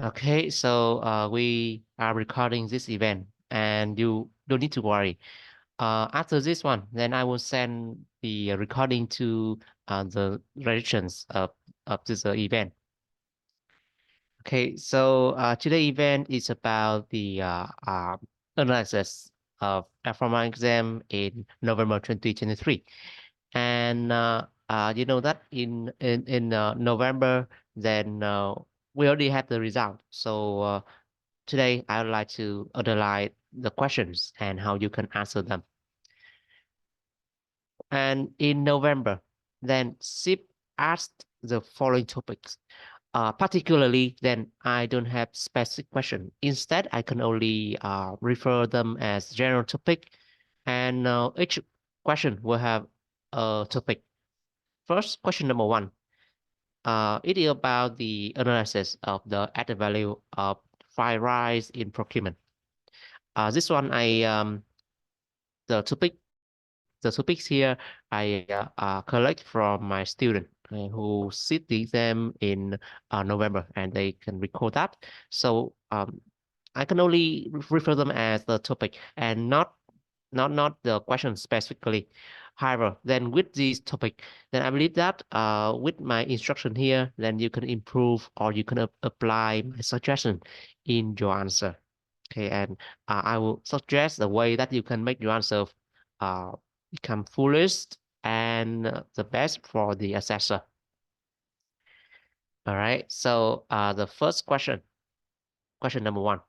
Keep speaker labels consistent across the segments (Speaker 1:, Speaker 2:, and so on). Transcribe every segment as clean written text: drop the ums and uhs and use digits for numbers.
Speaker 1: Okay, so we are recording this event, and you don't need to worry. After this one, then I will send the recording to the registrants of this event. Okay, so today's event is about the analysis of L4M1 exam in November 2023, and you know that in November, then we already have the result. So today I would like to analyze the questions and how you can answer them. And in November, then CIPS asked the following topics. Particularly, then I don't have specific question. Instead, I can only refer them as general topic, and each question will have a topic. First, question number one. It is about the analysis of the added value of fried rice in procurement. This one, the topics here I collect from my student who sit the exam in November, and they can recall that. So I can only refer them as the topic and not the question specifically. However, then with this topic, then I believe that with my instruction here, then you can improve or you can apply my suggestion in your answer. Okay, and I will suggest the way that you can make your answer uh, become fullest and the best for the assessor. All right, so the first question, question number one,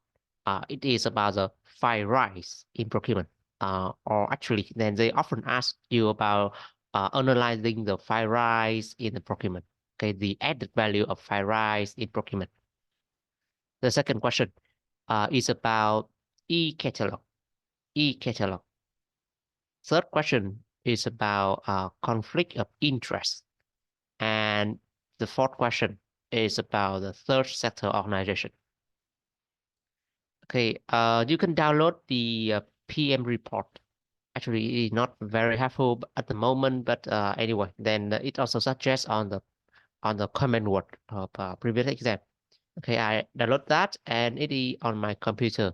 Speaker 1: it is about the fried rice in procurement. Or actually, then they often ask you about analyzing the fried rice in the procurement. Okay, the added value of fried rice in procurement. The second question is about e-catalog. E-catalog. Third question is about conflict of interest. And the fourth question is about the third sector organization. Okay, you can download the PM report. Actually, it's not very helpful at the moment, but anyway, then it also suggests on the comment word of previous exam. Okay, I download that and it is on my computer.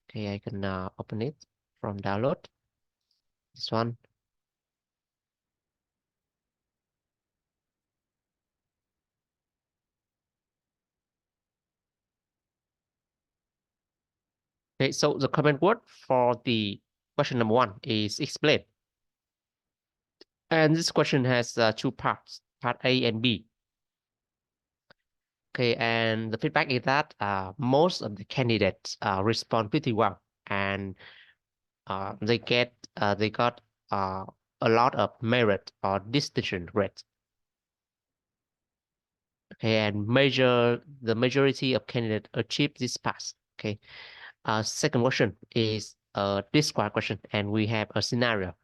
Speaker 1: Okay, I can open it from download. This one. Okay, so the comment word for the question number one is explain. And this question has two parts, part A and B. Okay, and the feedback is that most of the candidates respond pretty well, and they got a lot of merit or distinction rates. Okay, and the majority of candidates achieve this pass. Okay, second question is a describe question, and we have a scenario.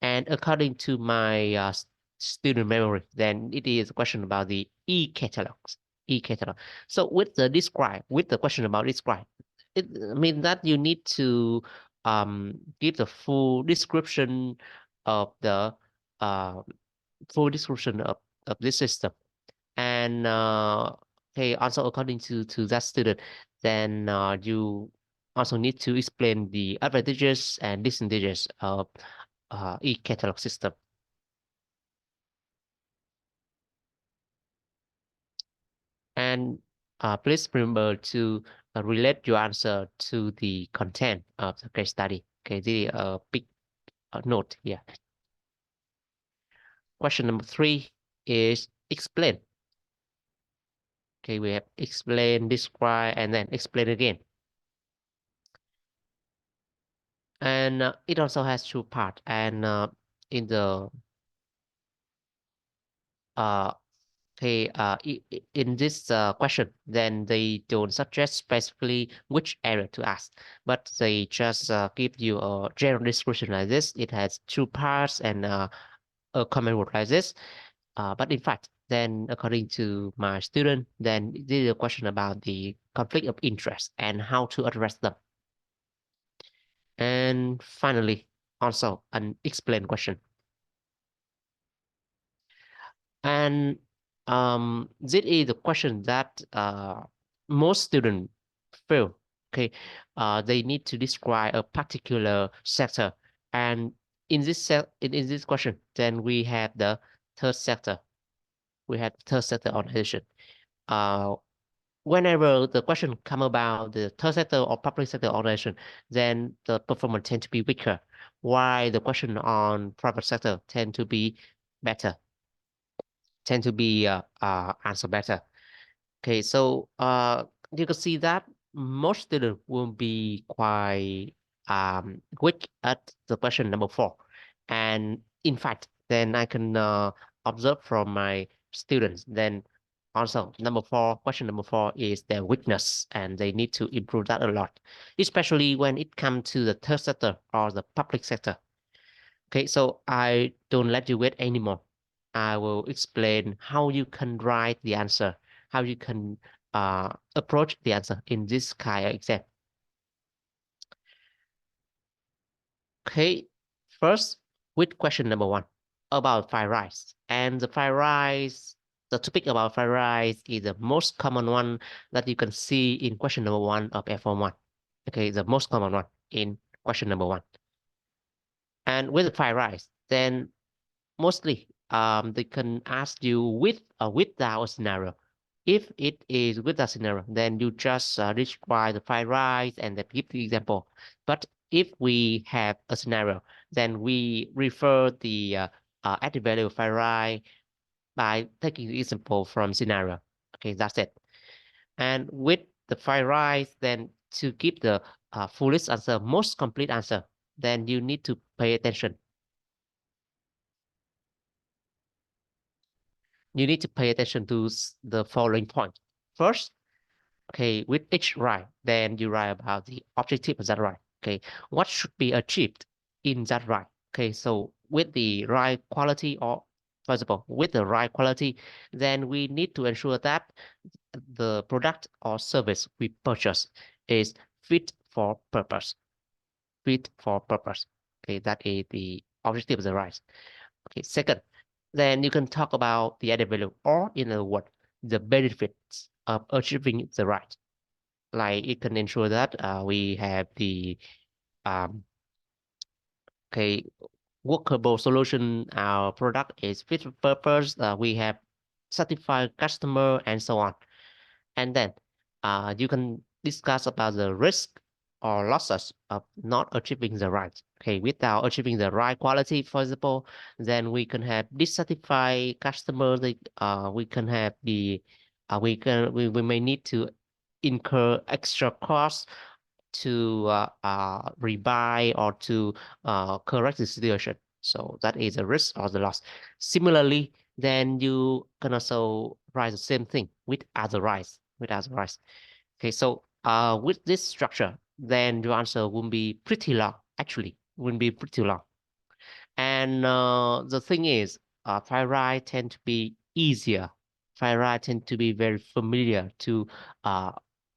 Speaker 1: And according to my student memory, then it is a question about the e-catalogues. E-catalog. So with the question about describe, it means that you need to give the full description of the uh, of this system. And okay, also according to that student, then you also need to explain the advantages and disadvantages of e-catalog system. And please remember to relate your answer to the content of the case study. Okay, the big note here. Question number three is explain. Okay, we have explain, describe, and then explain again. And it also has two parts. And in the uh, okay, in this question, then they don't suggest specifically which area to ask, but they just give you a general description like this. It has two parts and a comment word like this. But in fact, then according to my student, then this is a question about the conflict of interest and how to address them. And finally, also an explain question. And this is the question that most students fail. Okay, they need to describe a particular sector, and in this question, then we have the third sector. We have third sector organization. Uh, Whenever the question come about the third sector or public sector organization, then the performance tend to be weaker, while the question on private sector tend to be answer better. Okay, so you can see that most students will be quite weak at the question number 4, and in fact, then I can observe from my students. Then also question number 4 is their weakness, and they need to improve that a lot, especially when it comes to the third sector or the public sector. Okay, so I don't let you wait anymore. I will explain how you can write the answer, how you can approach the answer in this kind of exam. Okay, first with question number 1 about fried rice. And the fried rice, the topic about fried rice is the most common one that you can see in question number 1 of L4M1. Okay, the most common one in question number 1. And with the fried rice, then mostly they can ask you with or without a scenario. If it is with a scenario, then you just describe the fried rice and then give the example. But if we have a scenario, then we refer the added value of fried rice by taking the example from scenario. Okay, that's it. And with the fried rice, then to give the fullest answer, most complete answer, then you need to pay attention. You need to pay attention to the following point. First, okay, with each write, then you write about the objective of that write. Okay, what should be achieved in that write. Okay, so with the right quality, or for example, with the right quality, then we need to ensure that the product or service we purchase is fit for purpose. Fit for purpose. Okay, that is the objective of the write. Okay, second, then you can talk about the added value, or in other words, the benefits of achieving the right. Like it can ensure that we have the um, okay, workable solution. Our product is fit for purpose. We have satisfied customer and so on. And then you can discuss about the risk or losses of not achieving the right. Okay, without achieving the right quality, for example, then we can have dissatisfied customers. We can have the we may need to incur extra costs to rebuy or to correct the situation. So that is a risk or the loss. Similarly, then you can also write the same thing with other rights, Okay, so with this structure, then your answer will be pretty long, actually, will be pretty long. And the thing is, FireEye tend to be easier. FireEye tend to be very familiar to uh,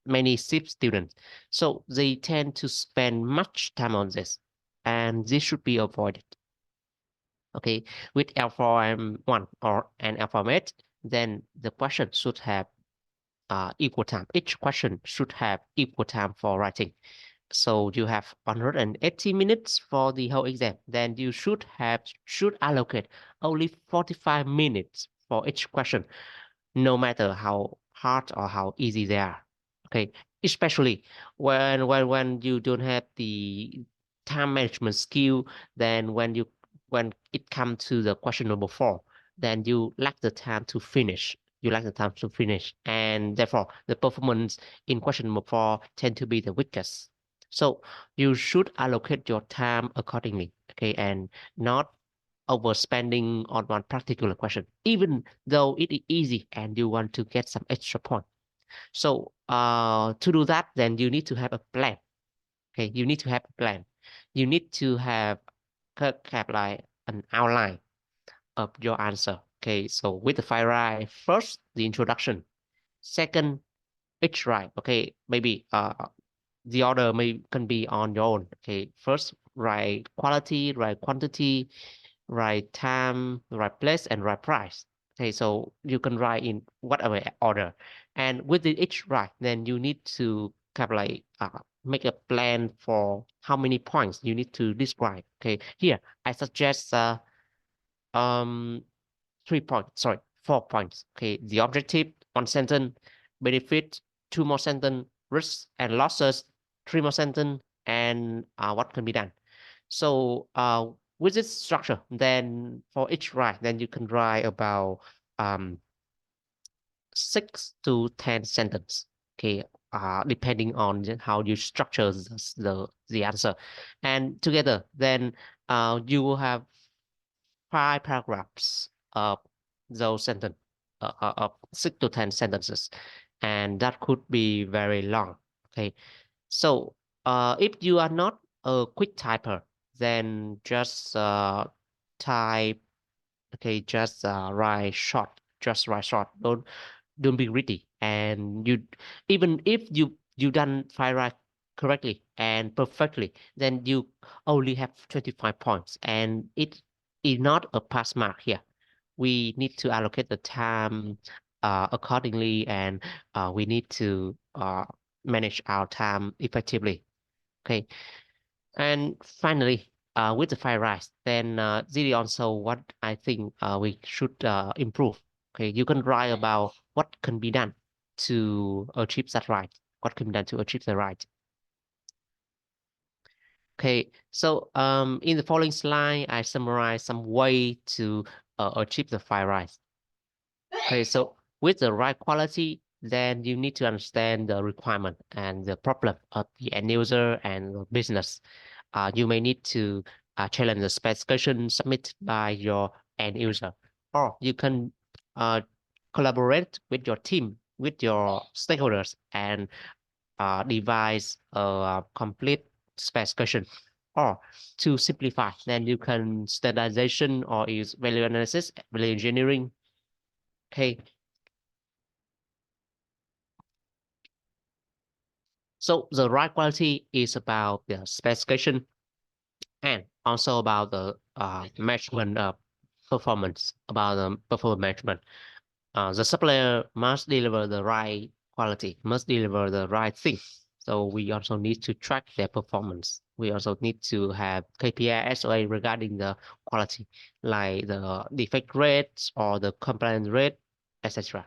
Speaker 1: many CIPS students. So they tend to spend much time on this, and this should be avoided. Okay, with L4M1 or an L4M8, then the question should have equal time. Each question should have equal time for writing. So you have 180 minutes for the whole exam. Then you should allocate only 45 minutes for each question, no matter how hard or how easy they are. Okay, especially when you don't have the time management skill, then when it comes to the question number 4, then you lack the time to finish. You lack the time to finish, and therefore the performance in question number 4 tend to be the weakest. So you should allocate your time accordingly, okay, and not overspending on one particular question, even though it is easy and you want to get some extra point. So to do that, then you need to have a plan. Okay, you need to have a plan. You need to have like an outline of your answer. Okay, so with the FireEye, first the introduction, second each write. Okay, maybe the order can be on your own. Okay, first write quality, write quantity, right time, right place, and right price. Okay, so you can write in whatever order, and with each write, then you need to kind of like make a plan for how many points you need to describe. Okay, here I suggest um 3 points, sorry, 4 points. Okay, the objective, one sentence, benefit, two more sentence, risks and losses, three more sentence, and what can be done. So with this structure, then for each write, then you can write about um 6 to 10 sentences. Okay, depending on how you structure the answer, and together, then you will have 5 paragraphs of those sentence of 6 to 10 sentences, and that could be very long. Okay, so if you are not a quick typer, then just type. Okay, just write short. Just write short. Don't be greedy. And you, even if you done file right correctly and perfectly, then you only have 25 points, and it is not a pass mark here. We need to allocate the time accordingly, and we need to manage our time effectively. Okay, and finally, with the fire rise, then this is also what I think we should improve. Okay, you can write about what can be done to achieve that right. What can be done to achieve the right. Okay, so in the following slide, I summarize some way to achieve the fire rise. Okay, so with the right quality, then you need to understand the requirement and the problem of the end user and the business. You may need to challenge the specification submitted by your end user, or you can uh, collaborate with your team, with your stakeholders, and devise a complete specification. Or to simplify, then you can standardization or use value analysis, value engineering. Okay, so the right quality is about the specification and also about the measurement of performance, about the performance measurement. The supplier must deliver the right quality, must deliver the right thing. So we also need to track their performance. We also need to have KPI SOA regarding the quality, like the defect rates or the compliance rate, etc.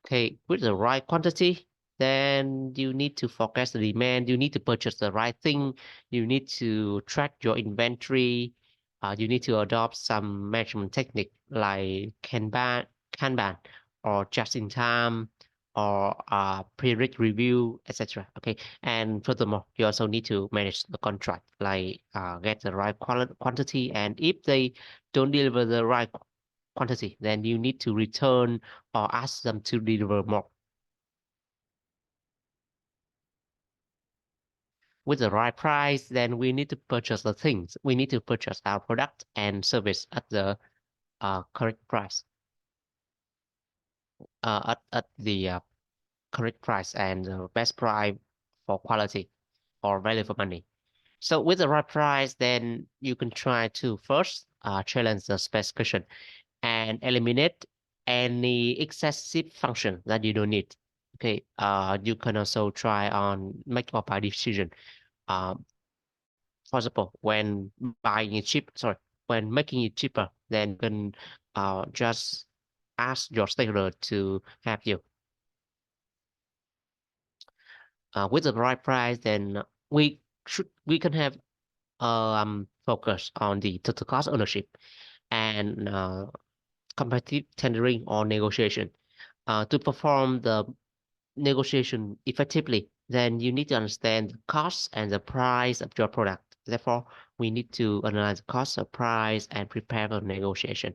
Speaker 1: Okay, with the right quantity, then you need to forecast the demand. You need to purchase the right thing. You need to track your inventory. You need to adopt some measurement technique like Kanban, or just in time, or periodic review, etc. Okay, and furthermore, you also need to manage the contract, like get the right quantity, and if they don't deliver the right quantity, then you need to return or ask them to deliver more. With the right price, then we need to purchase the things. We need to purchase our product and service at the correct price, at the correct price and the best price for quality or value for money. So with the right price, then you can try to first challenge the specification and eliminate any excessive function that you don't need. Okay, you can also try on make or buy decision. For example, when buying it cheap, sorry, when making it cheaper, then you can just ask your stakeholder to help you. With the right price, then we can have focus on the total cost ownership and competitive tendering or negotiation. To perform the negotiation effectively, then you need to understand the cost and the price of your product. Therefore, we need to analyze the cost, the price, and prepare for negotiation.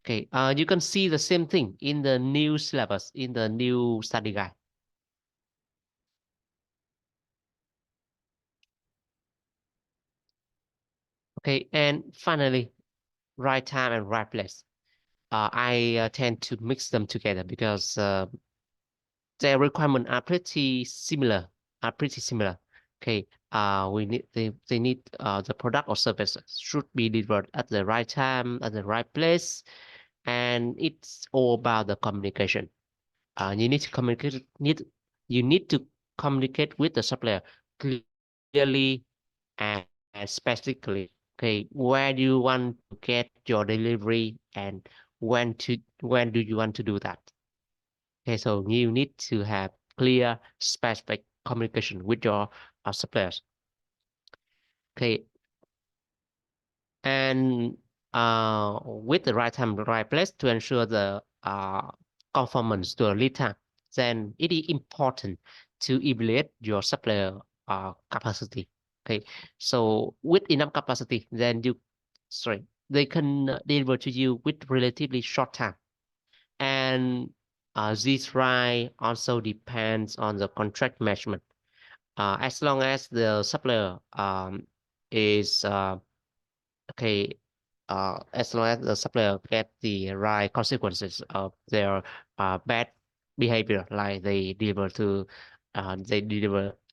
Speaker 1: Okay, you can see the same thing in the new syllabus, in the new study guide. Okay, and finally, right time and right place. I tend to mix them together because their requirements are pretty similar. Are pretty similar. Okay, they need the product or service should be delivered at the right time, at the right place, and it's all about the communication. You need to communicate you need to communicate with the supplier clearly and specifically. Okay, where do you want to get your delivery and when do you want to do that? Okay, so you need to have clear, specific communication with your suppliers. Okay, and with the right time, right place to ensure the conformance to a lead time, then it is important to evaluate your supplier capacity. Okay, so with enough capacity, then they can deliver to you with relatively short time. And this right also depends on the contract management. As long as the supplier is okay, as long as the supplier get the right consequences of their bad behavior, like they deliver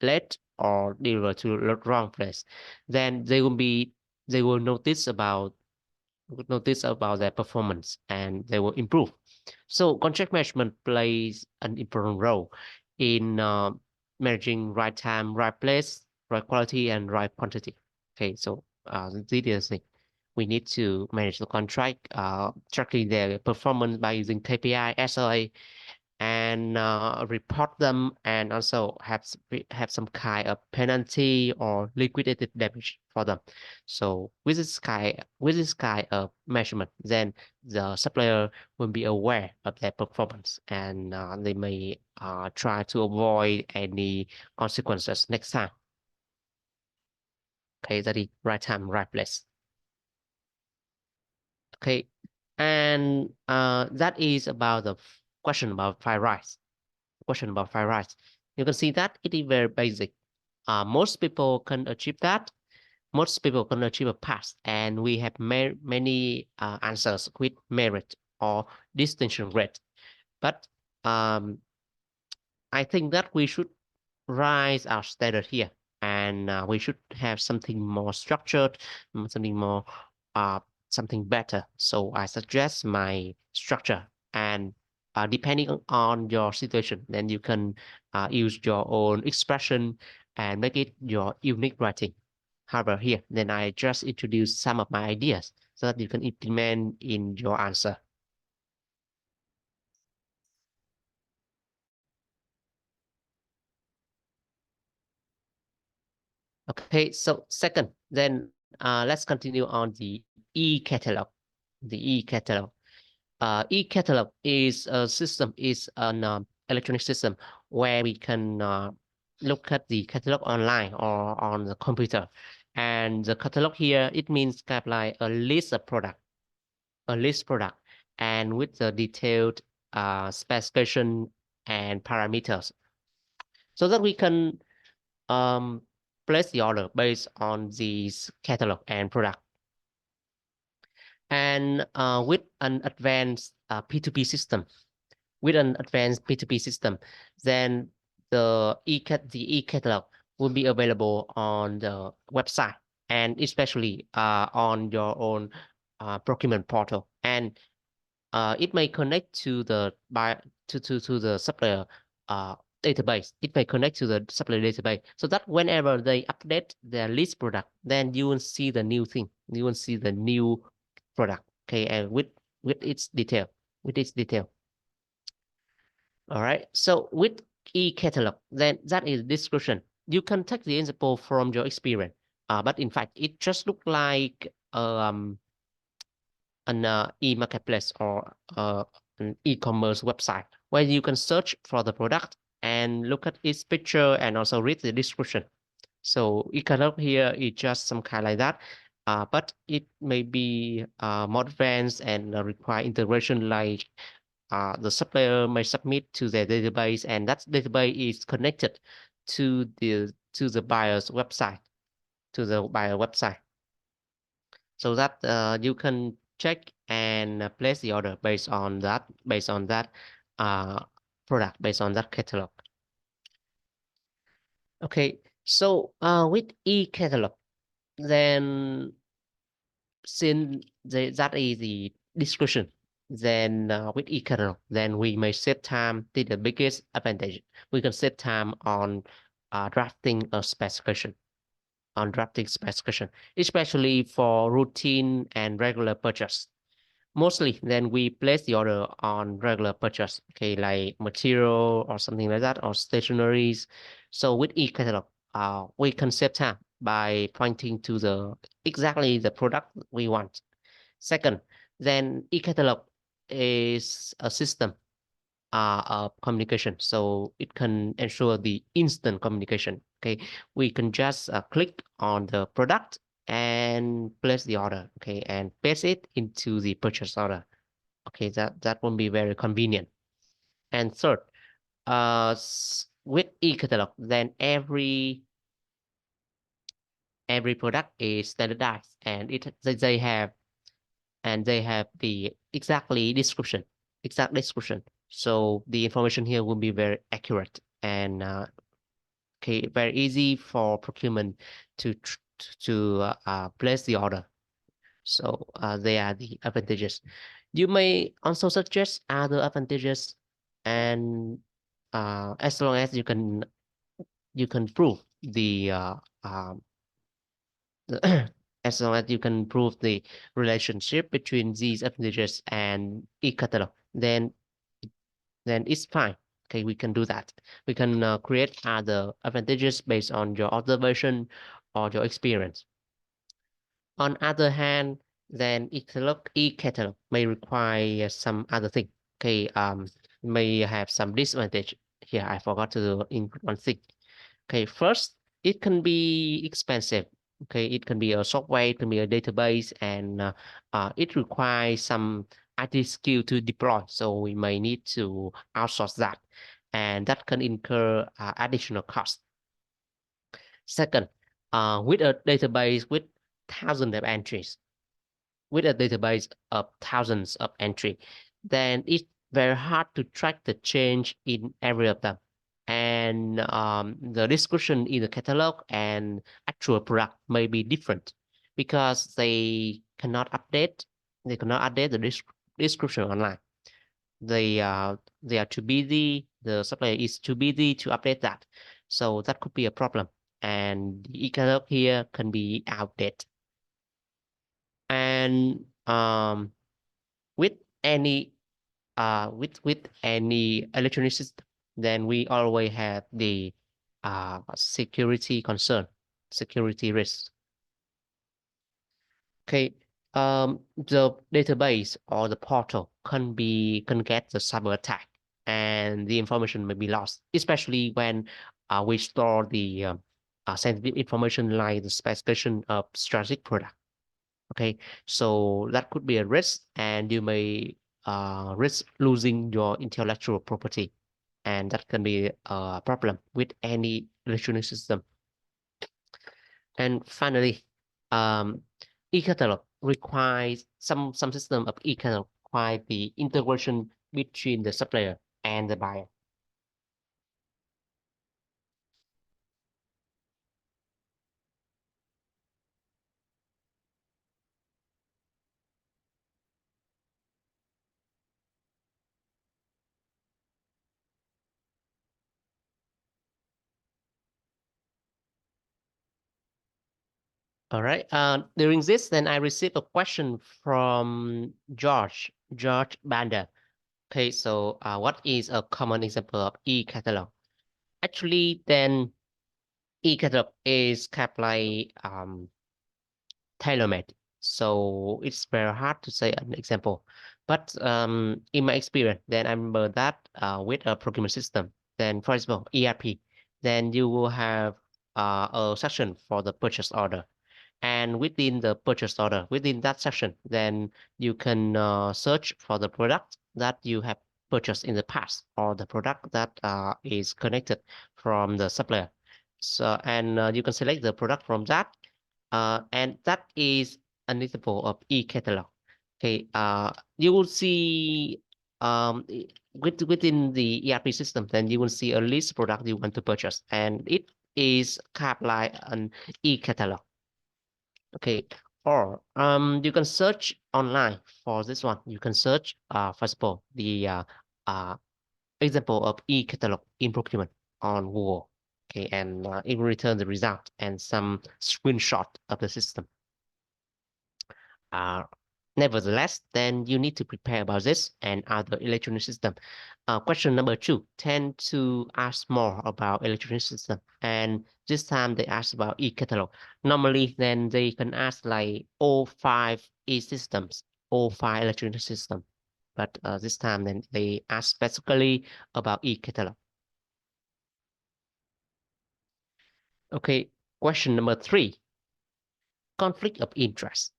Speaker 1: late or deliver to the wrong place, then they will notice about their performance and they will improve. So contract management plays an important role in managing right time, right place, right quality, and right quantity. Okay, so this is the thing. We need to manage the contract, tracking their performance by using KPI, SLA, and report them, and also have some kind of penalty or liquidated damage for them. So with this kind of measurement, then the supplier will be aware of their performance, and they may try to avoid any consequences next time. Okay, that is right time, right place. Okay, and that is about the question about fried rice. Question about fried rice. You can see that it is very basic. Most people can achieve that. Most people can achieve a pass, and we have many answers with merit or distinction rate. But um, I think that we should rise our standard here, and we should have something more structured, something more, uh, something better. So I suggest my structure, and depending on your situation, then you can use your own expression and make it your unique writing. However, here, then I just introduce some of my ideas so that you can implement in your answer. Okay, so second, then let's continue on the e-catalog. The e-catalog. E-catalog is an electronic system where we can look at the catalog online or on the computer. And the catalog here, it means kind of like a list of product, a list product, and with the detailed specification and parameters, so that we can um, place the order based on these catalog and product. And with an advanced P2P system, then the e-catalog will be available on the website, and especially on your own procurement portal. And it may connect to the to the supplier uh, database. It may connect to the supplier database, so that whenever they update their list product, then you will see the new thing. You will see the new product. Okay, and with its detail, with its detail. All right. So with e-catalog, then that is description. You can take the example from your experience, but in fact, it just look like an e-marketplace or an e-commerce website where you can search for the product and look at its picture and also read the description. So e-catalog here is just some kind like that, but it may be more advanced and require integration, like the supplier may submit to their database, and that database is connected to the buyer's website, to the buyer website, so that you can check and place the order based on that uh, product, based on that catalog. Okay, So with e-catalog, then since that is the description, then with e-catalog, then we may save time. The biggest advantage, we can save time on drafting a specification, especially for routine and regular purchase. Mostly, then we place the order on regular purchase, okay, like material or something like that, or stationaries. So with e-catalog, we can save time by pointing to exactly the product we want. Second, then e-catalog is a system of communication, so it can ensure the instant communication. Okay, we can just click on the product and place the order. Okay, and paste it into the purchase order. Okay, that won't be very convenient. And third, with e-catalog, then every product is standardized, and they have the exact description. So the information here will be very accurate and okay, very easy for procurement to place the order. So they are the advantages. You may also suggest other advantages, and as long as you can prove as long as you can prove the relationship between these advantages and e-catalog, then it's fine. Okay, we can do that. We can create other advantages based on your observation or your experience. On other hand, then e-catalog may require some other thing. Okay, may have some disadvantage. Here, I forgot to include one thing. Okay, first, it can be expensive. Okay, it can be a software, it can be a database, and it requires some IT skill to deploy. So we may need to outsource that, and that can incur additional cost. Second, with a database with thousands of entries, with a database of thousands of entry, then it's very hard to track the change in every of them. And the description in the catalog and actual product may be different because they cannot update the description online. They are too busy, the supplier is too busy to update that. So that could be a problem. And the e-catalog here can be outdated. And with any any electronic system, then we always have the security concern, security risk. Okay, the database or the portal can get the cyber attack, and the information may be lost, especially when we store the sensitive information like the specification of strategic product. Okay, so that could be a risk, and you may risk losing your intellectual property, and that can be a problem with any electronic system. And finally, um, e-catalog requires some system of e-catalog require the integration between the supplier and the buyer. All right. During this, then I received a question from George Banda. Okay, so what is a common example of e-catalog? Actually, then e-catalog is kind of like tailor-made. So it's very hard to say an example. But in my experience, then I remember that with a procurement system, then for example, ERP, then you will have a section for the purchase order. And within the purchase order, within that section, then you can search for the product that you have purchased in the past or the product that is connected from the supplier. So, and you can select the product from that. And that is an example of e-catalog. Okay, you will see within the ERP system, then you will see a list product you want to purchase, and is kind of like an e-catalog. Okay, or you can search online for this one. You can search first of all the example of e-catalog in procurement on Google. Okay, and it will return the result and some screenshot of the system. Uh, Nevertheless, then you need to prepare about this and other electronic system. Question number 2 tend to ask more about electronic system, and this time they ask about e-catalog. Normally, then they can ask like all 5 e-systems, all 5 electronic system, but this time then they ask specifically about e-catalog. Okay, question number 3, conflict of interest.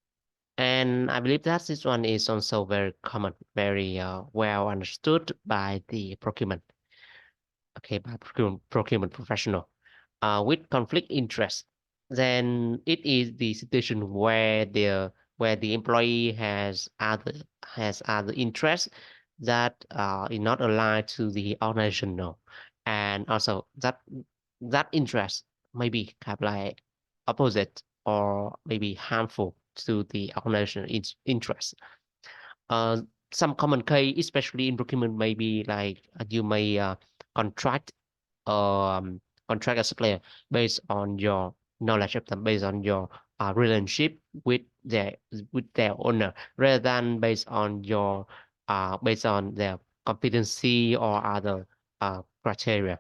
Speaker 1: And I believe that this one is also very common, very well understood by the procurement, okay, by procurement professional. With conflict interest, then it is the situation where the employee has other interests that is not aligned to the organization, no, and also that interest may be kind of like opposite or maybe harmful to the organization interest. Uh, some common case, especially in procurement, may be like you may contract um contract a supplier based on your knowledge of them, based on your relationship with their owner, rather than based on their competency or other criteria.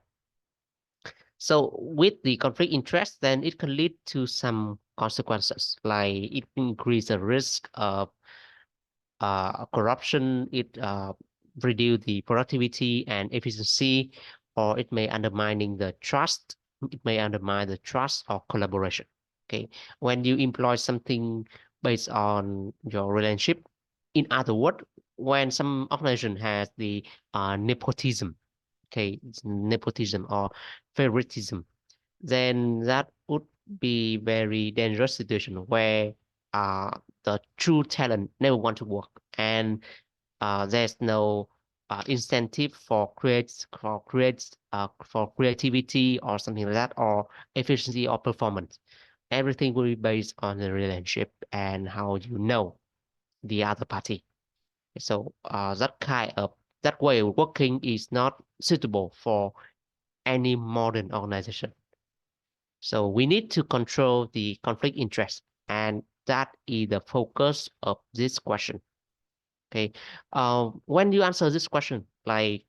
Speaker 1: So with the conflict interest, then it can lead to some consequences, like it increase the risk of corruption, it reduce the productivity and efficiency, or it may undermining the trust. It may undermine the trust or collaboration. Okay, when you employ something based on your relationship, in other words, when some organization has the nepotism, okay, it's nepotism or favoritism, then that would be very dangerous situation where uh, the true talent never want to work, and there's no incentive for creativity or something like that, or efficiency or performance. Everything will be based on the relationship and how you know the other party. So that way of working is not suitable for any modern organization. So we need to control the conflict interest, and that is the focus of this question. Okay, when you answer this question, like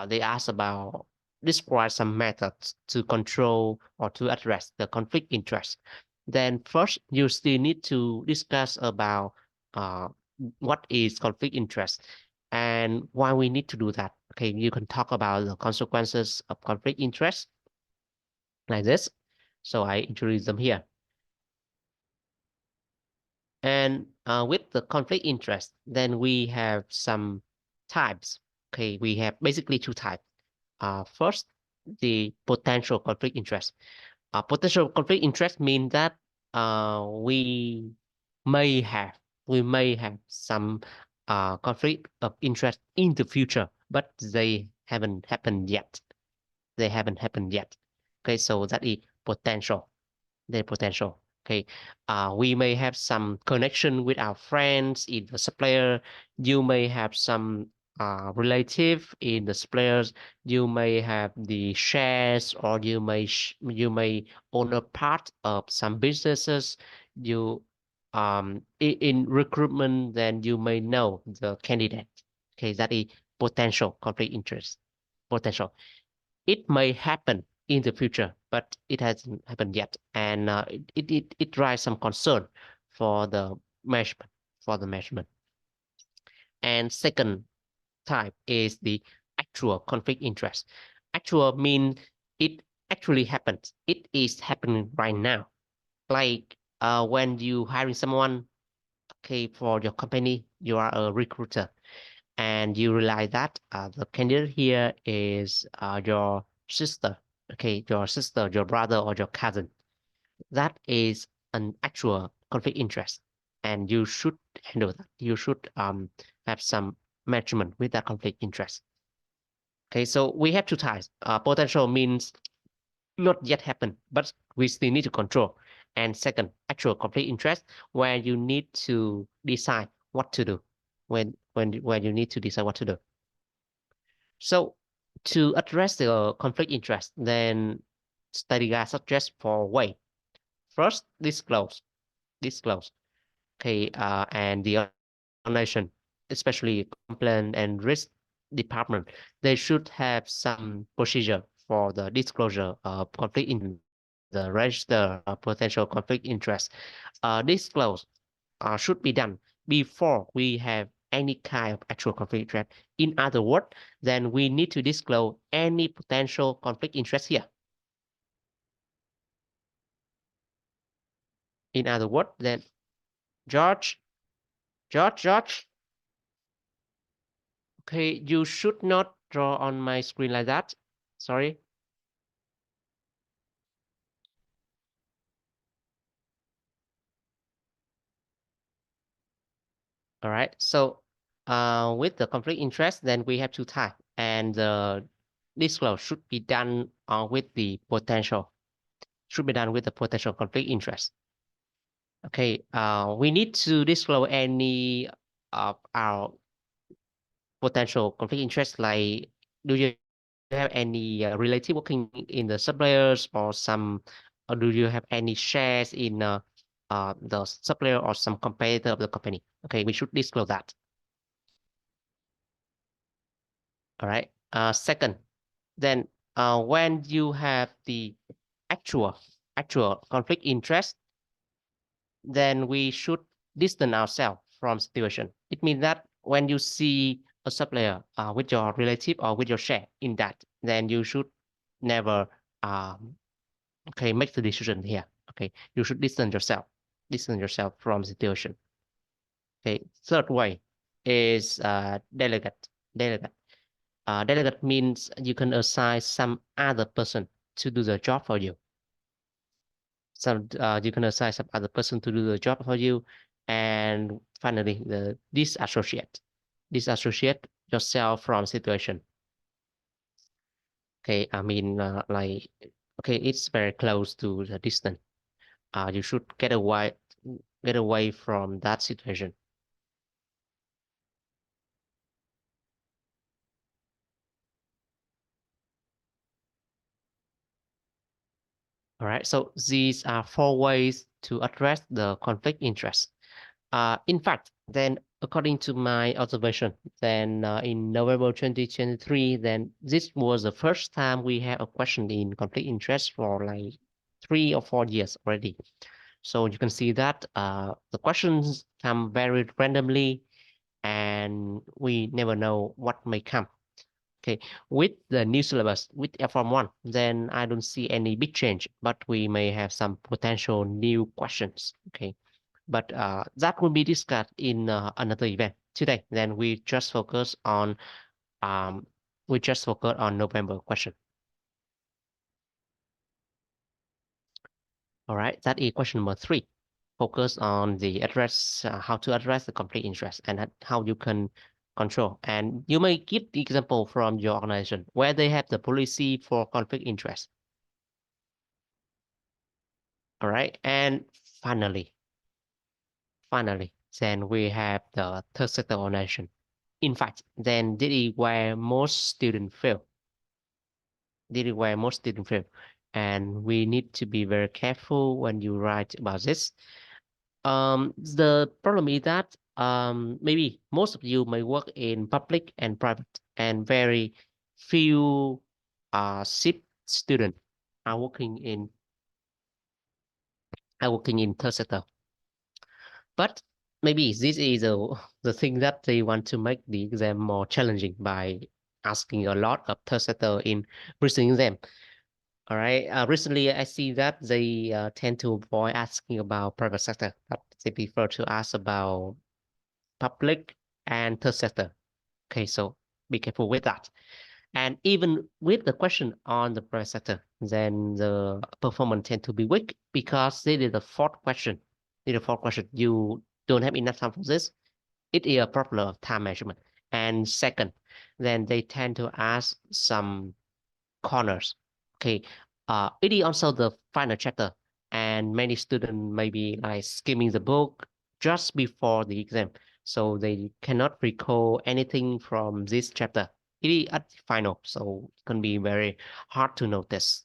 Speaker 1: they ask about describe some methods to control or to address the conflict interest, then first you still need to discuss about uh, what is conflict interest and why we need to do that. Okay, you can talk about the consequences of conflict interest like this. So I introduce them here. And with the conflict interest, then we have some types. Okay, we have basically 2 types. First, the potential conflict interest. Potential conflict interest means that we may have some conflict of interest in the future, but they haven't happened yet. They haven't happened yet. Okay, so that is potential. The potential. Okay, we may have some connection with our friends in the supplier. You may have some relative in the suppliers. You may have the shares, or you may own a part of some businesses. You in recruitment, then you may know the candidate. Okay, that is potential conflict interest. Potential. It may happen in the future, but it hasn't happened yet, and it drives some concern for the measurement And second type is the actual conflict interest. Actual means it actually happens. It is happening right now. Like when you hiring someone, okay, for your company, you are a recruiter, and you realize that the candidate here is your sister, okay, your sister, your brother, or your cousin. That is an actual conflict interest, and you should handle that. You should have some management with that conflict interest. Okay, so we have 2 types. Potential means not yet happened, but we still need to control. And second, actual conflict interest, where you need to decide what to do when you need to decide what to do. So to address the conflict interest, then study guide suggests 4 ways. First, disclose. Okay, and the organization, especially complaint and risk department, they should have some procedure for the disclosure of conflict in the register of potential conflict interest. Disclose should be done before we have any kind of actual conflict interest. In other words, then we need to disclose any potential conflict interest here. In other words, then George, George. Okay, you should not draw on my screen like that. Sorry. All right. So, with the conflict interest, then we have two types, and the disclose should be done with the potential. Should be done with the potential conflict interest. Okay. We need to disclose any of our potential conflict interest, like do you have any relative working in the suppliers or some, or do you have any shares in the supplier or some competitor of the company? Okay, we should disclose that. All right. Second, then when you have the actual conflict interest, then we should distance ourselves from situation. It means that when you see a supplier with your relative or with your share in that, then you should never okay make the decision here. Okay, you should distance yourself from situation. Okay, third way is delegate. Delegate means you can assign some other person to do the job for you. You can assign some other person to do the job for you. And finally, the disassociate yourself from situation. Okay, I mean, like, okay, it's very close to the distance. You should get away from that situation. All right, so these are 4 ways to address the conflict interest. In fact, then according to my observation, then in November 2023, then this was the first time we have a question in conflict interest for like 3 or 4 years already. So you can see that the questions come very randomly and we never know what may come. Okay, with the new syllabus, with L4M1, then I don't see any big change, but we may have some potential new questions. Okay, but that will be discussed in another event today. Then um, we just focus on November question. All right, that is question number 3. Focus on the address, how to address the conflict interest and how you can control. And you may give the example from your organization where they have the policy for conflict interest. All right, and finally, then we have the third sector organization. In fact, then this is where most students fail. And we need to be very careful when you write about this. The problem is that maybe most of you may work in public and private, and very few CIPS students are working in third sector. But maybe this is the thing that they want to make the exam more challenging by asking a lot of third sector in recent exam. All right. Recently, I see that they tend to avoid asking about private sector, but they prefer to ask about public and third sector. Okay, so be careful with that. And even with the question on the private sector, then the performance tend to be weak because they did the fourth question. You don't have enough time for this. It is a problem of time measurement. And second, then they tend to ask some corners. Okay, It is also the final chapter, and many students may be like skimming the book just before the exam, so they cannot recall anything from this chapter. It is at the final, so it can be very hard to notice.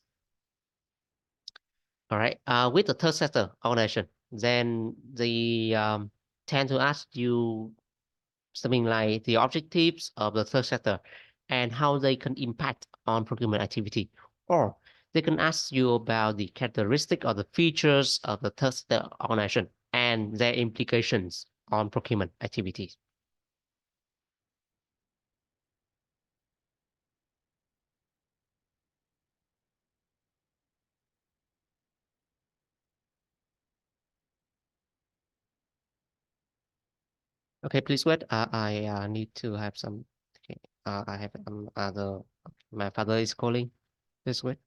Speaker 1: All right. With the third sector organization, then they tend to ask you something like the objectives of the third sector and how they can impact on procurement activity. Or they can ask you about the characteristic or the features of the third sector organization and their implications on procurement activities. Okay, please wait. I need to have some. Okay, I have other. My father is calling. Please wait.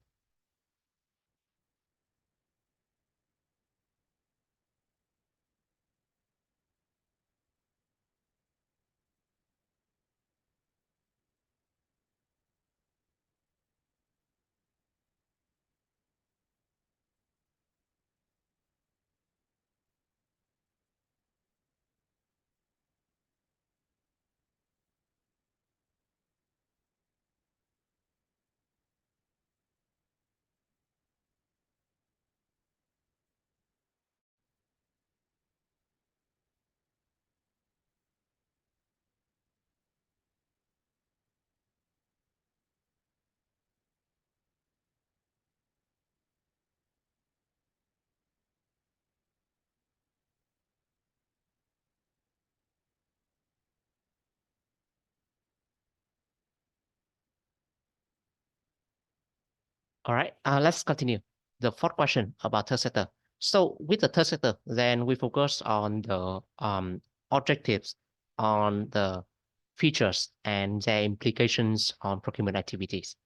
Speaker 1: All right, let's continue. The fourth question about third sector. So with the third sector, then we focus on the objectives, on the features and their implications on procurement activities.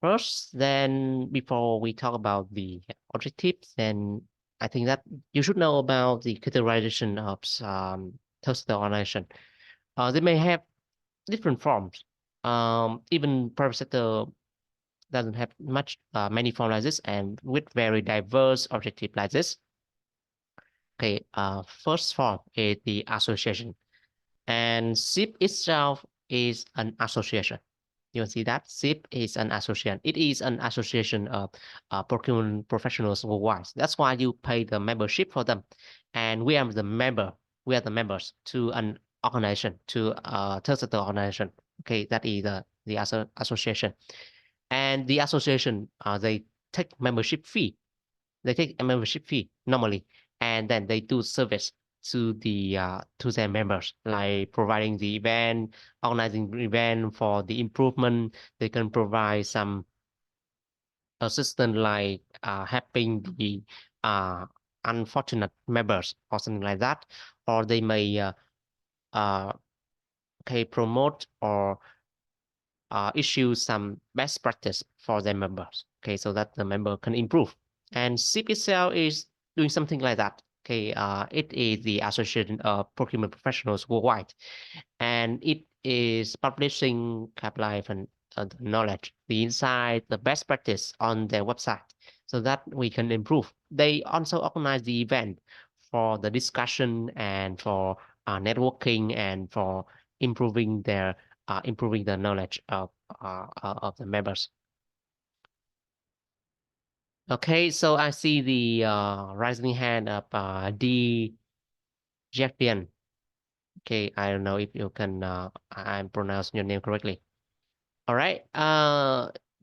Speaker 1: First, then before we talk about the objectives, then I think that you should know about the categorization of third sector organization. They may have different forms. Even private sector doesn't have much many forms like this and with very diverse objective like this. Okay, first form is the association, and SIP itself is an association. You can see that SIP is an association. It is an association of procurement professionals worldwide. That's why you pay the membership for them, and we are the member. We are the members to an organization, to a third sector organization. Okay, that is the association. And the association they take membership fee. They take a membership fee normally, and then they do service to their members, like providing the event, organizing the event for the improvement. They can provide some assistance like helping the uh, unfortunate members or something like that, or they may uh, okay, promote or issue some best practice for their members. Okay, so that the member can improve. And CPCL is doing something like that. Okay, it is the Association of Procurement Professionals Worldwide, and it is publishing KPI and the knowledge, the insight, the best practice on their website, so that we can improve. They also organize the event for the discussion and for networking and for improving their improving the knowledge of the members. Okay, so I see the rising hand of D. Jackian. Okay, I don't know if you can I'm pronouncing your name correctly. All right,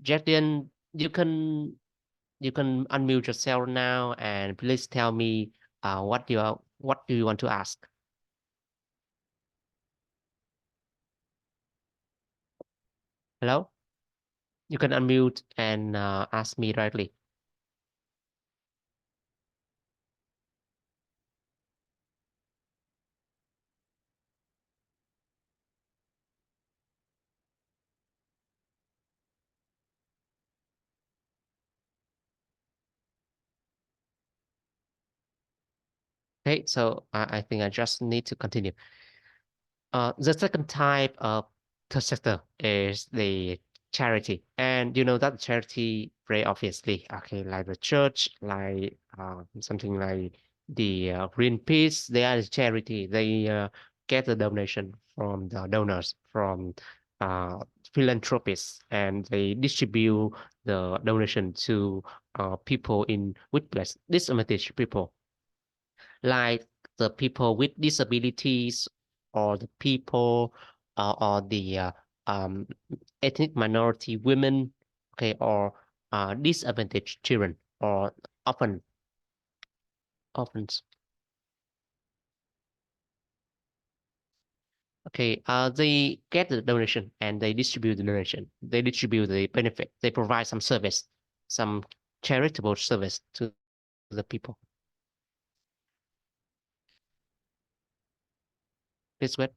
Speaker 1: Jackian, you can unmute yourself now and please tell me what do you want to ask? Hello, you can unmute and ask me directly. Okay, so I think I just need to continue. The second type of third sector is the charity, and you know that charity very obviously, okay, like the church, like something like the Greenpeace, they are a charity. They get the donation from the donors, from uh, philanthropists, and they distribute the donation to people in with less disadvantaged people, like the people with disabilities, or the people or the um, ethnic minority women, okay, or disadvantaged children, or often often okay, they get the donation and they distribute the donation. They distribute the benefit. They provide some service, some charitable service to the people. This way.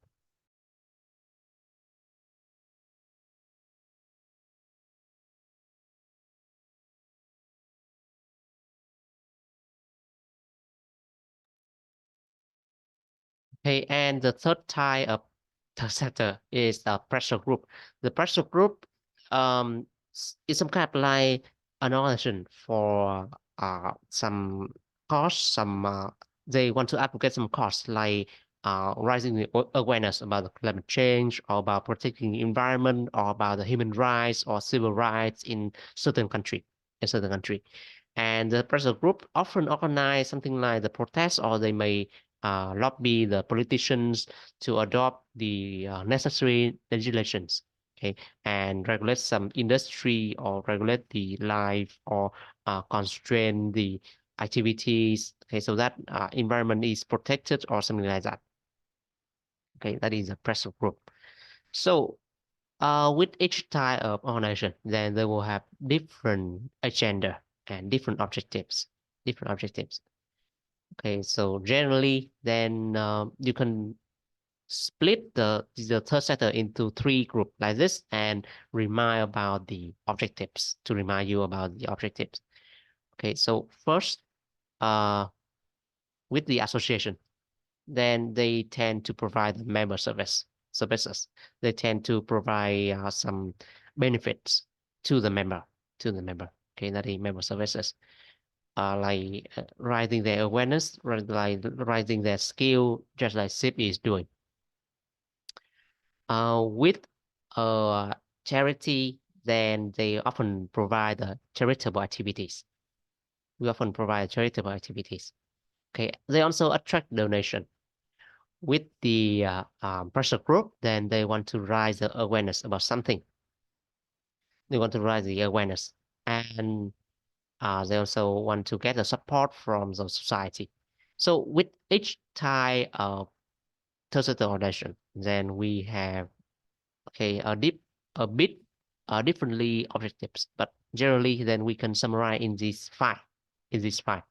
Speaker 1: Okay, and the third type of third sector is the pressure group. The pressure group is some kind of like an organization for some cause, some they want to advocate some cause, like raising the awareness about the climate change, or about protecting the environment, or about the human rights or civil rights in certain country. And the pressure group often organize something like the protest, or they may lobby the politicians to adopt the necessary legislations, okay, and regulate some industry, or regulate the life, or constrain the activities, okay, so that environment is protected, or something like that. Okay, that is a pressure group. So with each type of organization, then they will have different agenda and different objectives. Different objectives. Okay, so generally, then you can split the third sector into three groups like this, and remind about the objectives, to remind you about the objectives. Okay, so first, uh, with the association, then they tend to provide member services. They tend to provide some benefits to the member, to the member. Okay, that is member services. Like raising their awareness, like raising their skill, just like CIP is doing. With charity, then they often provide charitable activities. We often provide charitable activities. Okay, they also attract donation. With the pressure group, then they want to raise the awareness about something. They want to raise the awareness, and they also want to get the support from the society. So with each type of tertiary organization, then we have, okay, a bit differently objectives, but generally then we can summarize in these five. In these five,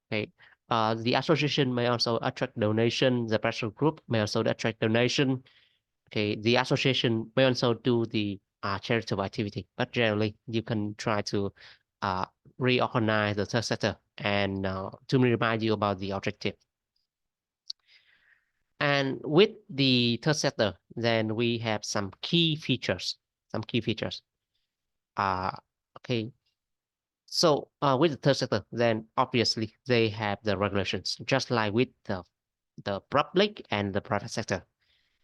Speaker 1: okay. The association may also attract donation. The pressure group may also attract donation. Okay, the association may also do the charitable activity, but generally you can try to uh, reorganize the third sector, and to remind you about the objective. And with the third sector, then we have some key features. Some key features. Uh, okay. So with the third sector, then obviously they have the regulations, just like with the public and the private sector.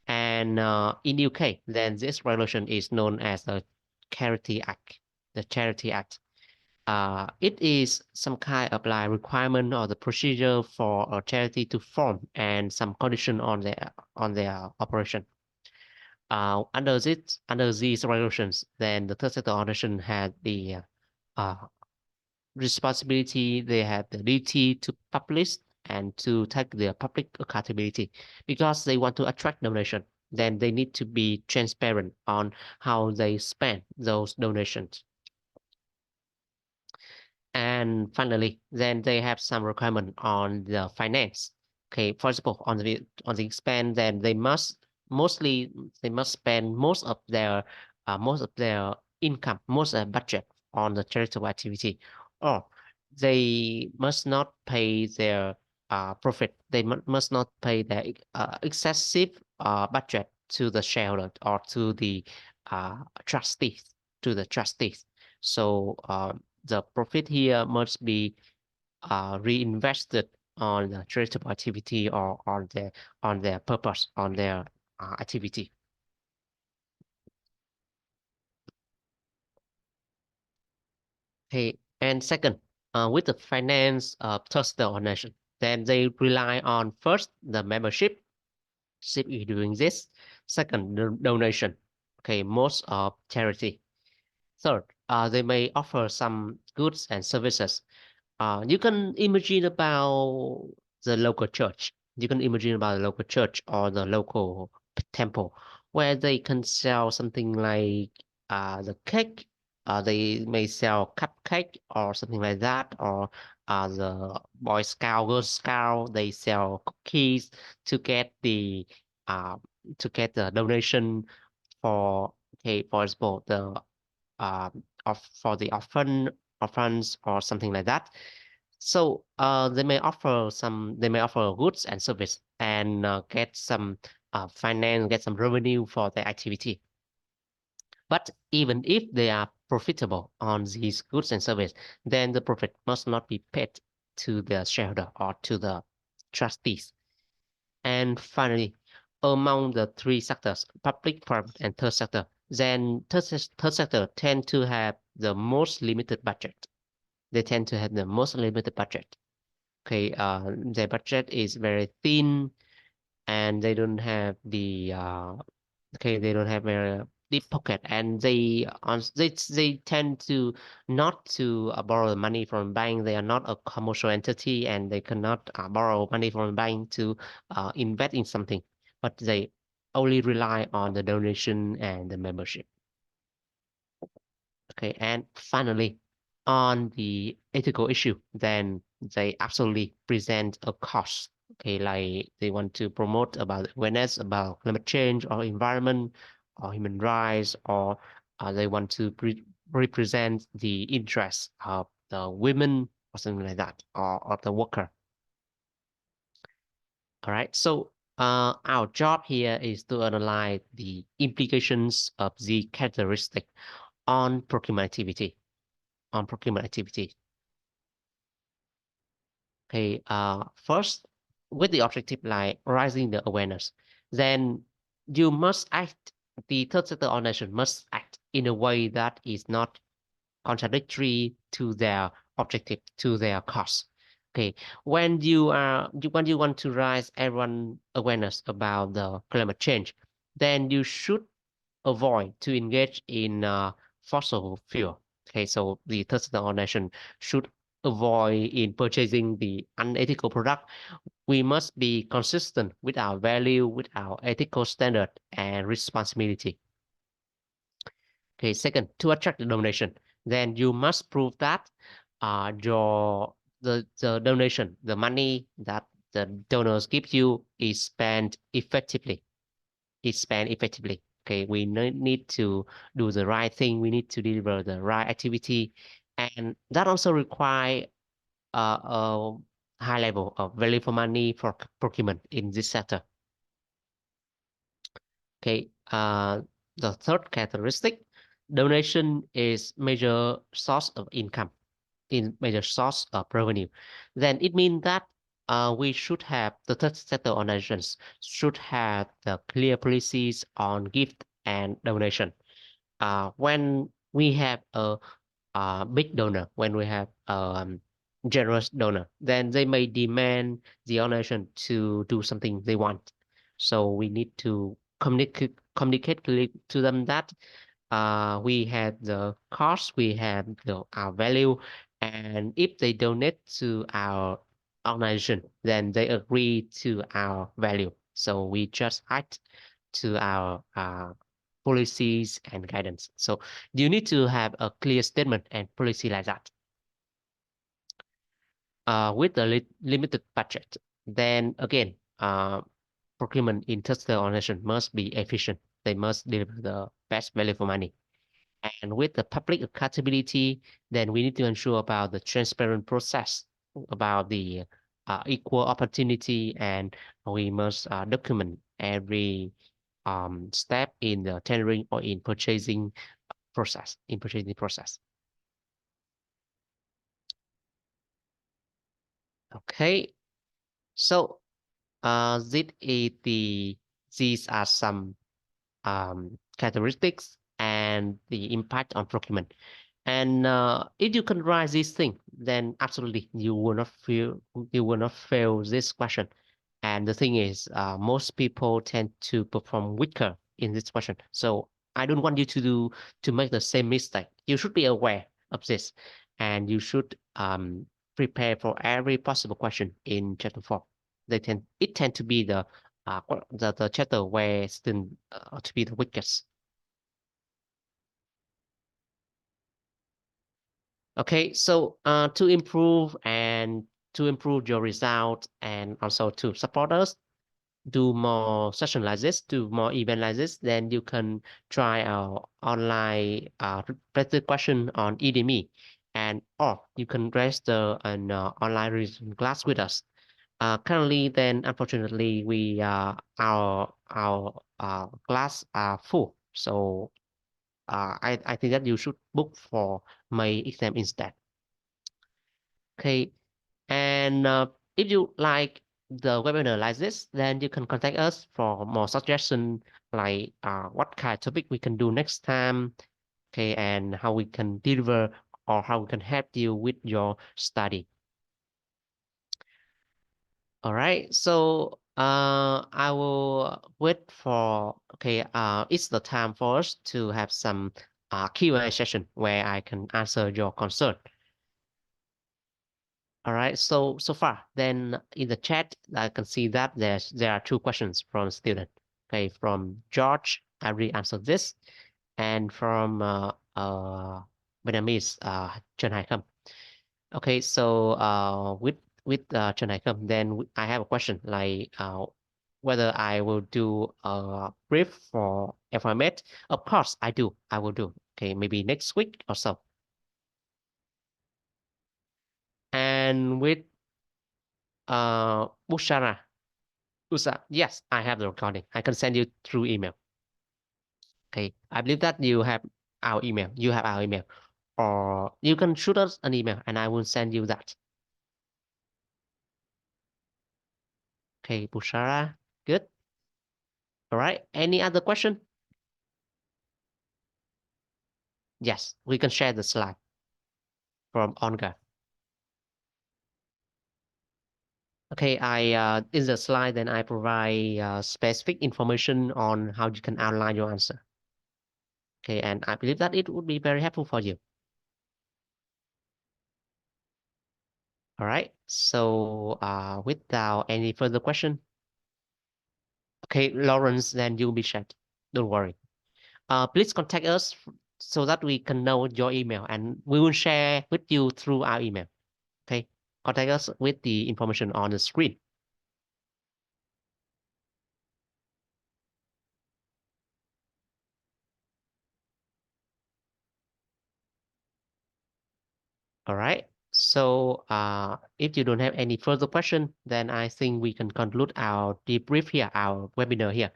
Speaker 1: And in UK, then this regulation is known as the Charity Act. The Charity Act. It is some kind of like requirement or the procedure for a charity to form, and some condition on their operation. Under these regulations, then the third sector organization had the uh, responsibility. They have the duty to publish and to take their public accountability, because they want to attract donation. Then they need to be transparent on how they spend those donations. And finally, then they have some requirement on the finance. Okay, for example, on the expense, then mostly they must spend most of their income, most of budget on the charitable activity, or they must not pay their profit. They must not pay their excessive budget to the shareholder, or to the trustees. to the trustees. So the profit here must be reinvested on the charitable activity or on their purpose, on their activity. Okay, and second, with the finance trusted organization, then they rely on first the membership, SIP is doing this. Second, the donation. Okay, most of charity. Third, they may offer some goods and services. You can imagine about the local church. You can imagine about the local church or the local temple where they can sell something like the cake. They may sell cupcake or something like that, or the Boy Scout, Girl Scout, they sell cookies to get the uh, donation for, okay, for example, the uh, of for the orphans or something like that. So they may offer goods and service and get some finance, get some revenue for their activity. But even if they are profitable on these goods and service, then the profit must not be paid to the shareholder or to the trustees. And finally, among the three sectors, public, private, and third sector, then third sector tend to have the most limited budget. They tend to have the most limited budget. Okay, their budget is very thin, and they don't have the they don't have a deep pocket, and they tend to not to borrow the money from bank. They are not a commercial entity, and they cannot borrow money from bank to invest in something, but they only rely on the donation and the membership. Okay, and finally, on the ethical issue, then they absolutely present a cause. Okay, like they want to promote about awareness about climate change or environment or human rights, or they want to represent the interests of the women or something like that, or of the worker. All right, so our job here is to analyze the implications of the characteristic on procurement activity. On procurement activity. Okay, first, with the objective like raising the awareness, then you must act, the third sector organization must act in a way that is not contradictory to their objective, to their cause. Okay, when you want to raise everyone awareness about the climate change, then you should avoid to engage in fossil fuel. Okay, so the third sector organization should avoid in purchasing the unethical product. We must be consistent with our value, with our ethical standard and responsibility. Okay, second, to attract the donation, then you must prove that your the donation, the money that the donors give you is spent effectively. Is spent effectively. Okay, we need to do the right thing. We need to deliver the right activity, and that also require a high level of value for money for procurement in this sector. Okay, the third characteristic, donation is major source of income, in major source of revenue. Then it means that we should have the third sector organizations should have the clear policies on gift and donation. When we have a big donor, when we have generous donor, then they may demand the organization to do something they want. So we need to communicate clearly to them that we have the cost, we have our value, and if they donate to our organization, then they agree to our value. So we just act to our policies and guidance. So you need to have a clear statement and policy like that. With a limited budget, then again, procurement in tertiary organization must be efficient. They must deliver the best value for money. And with the public accountability, then we need to ensure about the transparent process, about the equal opportunity, and we must document every step in the tendering or in purchasing process, in purchasing process. Okay, so these are some characteristics and the impact on procurement. And if you can write this thing, then absolutely you will not fail this question. And the thing is, most people tend to perform weaker in this question. So I don't want you to make the same mistake. You should be aware of this, and you should prepare for every possible question in chapter 4. It tend to be the chapter where student to be the weakest. Okay, so to improve your result and also to support us, do more session like this, do more event like this, then you can try our online practice question on Udemy, and or you can register an online revision class with us. Currently, then unfortunately, our class are full, so I think that you should book for May exam instead. Okay, and if you like the webinar like this, then you can contact us for more suggestion, like what kind of topic we can do next time, okay, and how we can deliver or how we can help you with your study. All right, so I will wait for, okay, it's the time for us to have some Q&A session where I can answer your concern. All right, so far, then in the chat, I can see that there are two questions from student. Okay, from George, I already answered this, and from Vietnamese, Trần Hải Khâm. Okay, so with Trần Hải Khâm, then I have a question like whether I will do a brief for FMS. Of course, I do. I will do. Okay, maybe next week or so. And with Bushara. Yes, I have the recording. I can send you through email. Okay, I believe that you have our email. You have our email, or you can shoot us an email, and I will send you that. Okay, Bushara, good. All right. Any other question? Yes, we can share the slide from Ongar. Okay, in the slide, then I provide specific information on how you can outline your answer. Okay, and I believe that it would be very helpful for you. All right. So without any further question, okay, Lawrence, then you'll be shared. Don't worry. Please contact us so that we can know your email, and we will share with you through our email. Okay, contact us with the information on the screen. All right. So if you don't have any further question, then I think we can conclude our debrief here, our webinar here.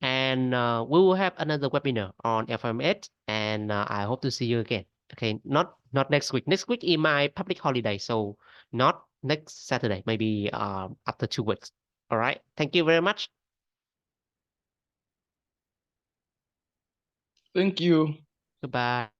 Speaker 1: And we will have another webinar on FMS, and I hope to see you again. Okay, not next week. Next week is my public holiday, so not next Saturday, maybe after 2 weeks. All right. Thank you very much.
Speaker 2: Thank you.
Speaker 1: Goodbye.